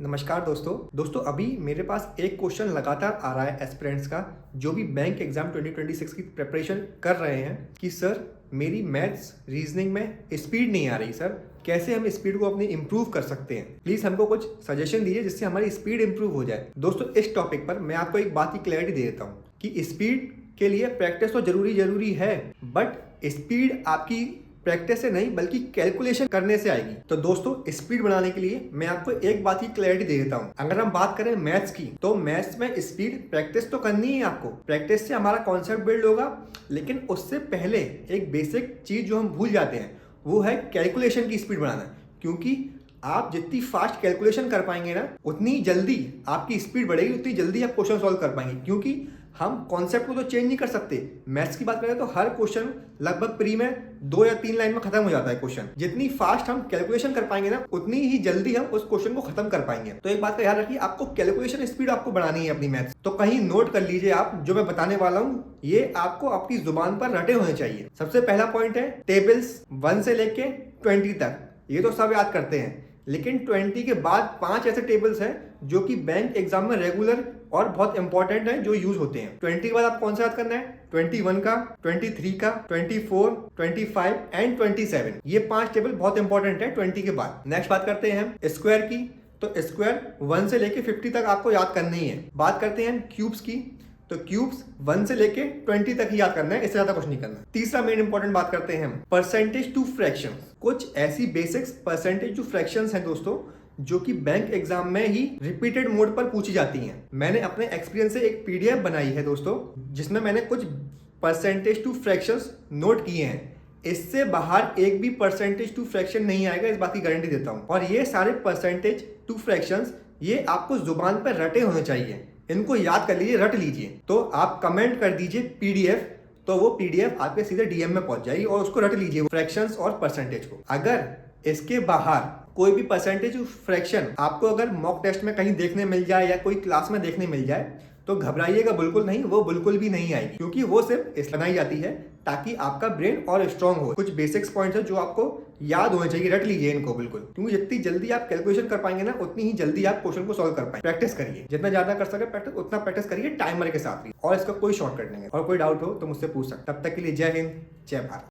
नमस्कार दोस्तों अभी मेरे पास एक क्वेश्चन लगातार आ रहा है एस्पिरेंट्स का जो भी बैंक एग्जाम 2026 की प्रिपरेशन कर रहे हैं कि सर मेरी मैथ्स रीजनिंग में स्पीड नहीं आ रही सर, कैसे हम स्पीड को अपनी इंप्रूव कर सकते हैं। प्लीज हमको कुछ सजेशन दीजिए जिससे हमारी स्पीड इंप्रूव हो जाए। दोस्तों इस टॉपिक पर मैं आपको एक बात की क्लैरिटी दे देता हूँ कि स्पीड के लिए प्रैक्टिस तो जरूरी है, बट स्पीड आपकी प्रैक्टिस से नहीं बल्कि कैलकुलेशन करने से आएगी। तो दोस्तों स्पीड बढ़ाने के लिए मैं आपको एक बात की क्लैरिटी दे देता हूं। अगर हम बात करें मैथ्स की तो मैथ्स में स्पीड प्रैक्टिस तो करनी है आपको। प्रैक्टिस से हमारा कॉन्सेप्ट बिल्ड होगा, लेकिन उससे पहले एक बेसिक चीज जो हम भूल जाते हैं वो है कैलकुलेशन की स्पीड बढ़ाना। क्योंकि आप जितनी फास्ट कैलकुलेशन कर पाएंगे ना उतनी जल्दी आपकी स्पीड बढ़ेगी, उतनी जल्दी आप क्वेश्चन सॉल्व कर पाएंगे। क्योंकि हम कॉन्सेप्ट को तो चेंज नहीं कर सकते। मैथ्स की बात करें तो हर क्वेश्चन लगभग प्री में 2 या 3 लाइन में खत्म हो जाता है क्वेश्चन। जितनी फास्ट हम कैलकुलेशन कर पाएंगे ना उतनी ही जल्दी हम उस क्वेश्चन को खत्म कर पाएंगे। तो एक बात का याद रखिए, आपको कैलकुलेशन स्पीड आपको बढ़ानी है अपनी मैथ्स। तो कहीं नोट कर लीजिए आप जो मैं बताने वाला हूँ, ये आपको आपकी जुबान पर रटे होने चाहिए। सबसे पहला पॉइंट है टेबल्स 1 से लेके 20 तक। ये तो सब याद करते हैं, लेकिन 20 के बाद 5 ऐसे टेबल्स हैं जो कि बैंक एग्जाम में रेगुलर और बहुत इंपॉर्टेंट है, जो यूज होते हैं। 20 के बाद आप कौन सा याद करना है? 21 का, 23 का, 24, 25 एंड 27। ये 5 टेबल बहुत इंपॉर्टेंट है 20 के बाद। नेक्स्ट बात करते हैं हम स्क्वायर की। तो स्क्वायर 1 से लेके 50 तक आपको याद करना ही है। बात करते हैं क्यूब्स की। तो क्यूब्स 1 से लेके 20 तक ही याद करना है, इससे ज्यादा कुछ नहीं करना। तीसरा मेन इंपॉर्टेंट बात करते हैं हम परसेंटेज टू फ्रैक्शन। कुछ ऐसी बेसिक्स परसेंटेज टू फ्रैक्शंस हैं दोस्तों जो कि बैंक एग्जाम में ही रिपीटेड मोड पर पूछी जाती हैं। मैंने अपने एक्सपीरियंस से एक पीडीएफ बनाई है दोस्तों, जिसमें मैंने कुछ परसेंटेज टू फ्रैक्शंस नोट किए हैं। इससे बाहर एक भी परसेंटेज टू फ्रैक्शन नहीं आएगा, इस बात की गारंटी देता हूं। और ये सारे परसेंटेज टू फ्रैक्शंस ये आपको जुबान पर रटे होने चाहिए। इनको याद कर लीजिए, रट लीजिए। तो आप कमेंट कर दीजिए पीडीएफ, तो वो पीडीएफ आपके सीधे डीएम में पहुंच जाएगी और उसको रट लीजिए फ्रैक्शंस और परसेंटेज को। अगर इसके बाहर कोई भी परसेंटेज फ्रैक्शन आपको अगर मॉक टेस्ट में कहीं देखने मिल जाए या कोई क्लास में देखने मिल जाए तो घबराइएगा बिल्कुल नहीं, वो बिल्कुल भी नहीं आएगी। क्योंकि वो सिर्फ इसलिए बनाई जाती है ताकि आपका ब्रेन और स्ट्रांग हो। कुछ बेसिक्स पॉइंट्स है जो आपको याद होने चाहिए, रट लीजिए इनको बिल्कुल। क्योंकि जितनी जल्दी आप कैलकुलेशन कर पाएंगे ना उतनी ही जल्दी आप क्वेश्चन को सॉल्व कर पाएंगे। प्रैक्टिस करिए, जितना ज्यादा कर सके प्रैक्टिस उतना प्रैक्टिस करिए टाइमर के साथ भी। और इसका कोई शॉर्टकट नहीं है। और कोई डाउट हो तो मुझसे पूछ सकते। तब तक के लिए जय हिंद, जय भारत।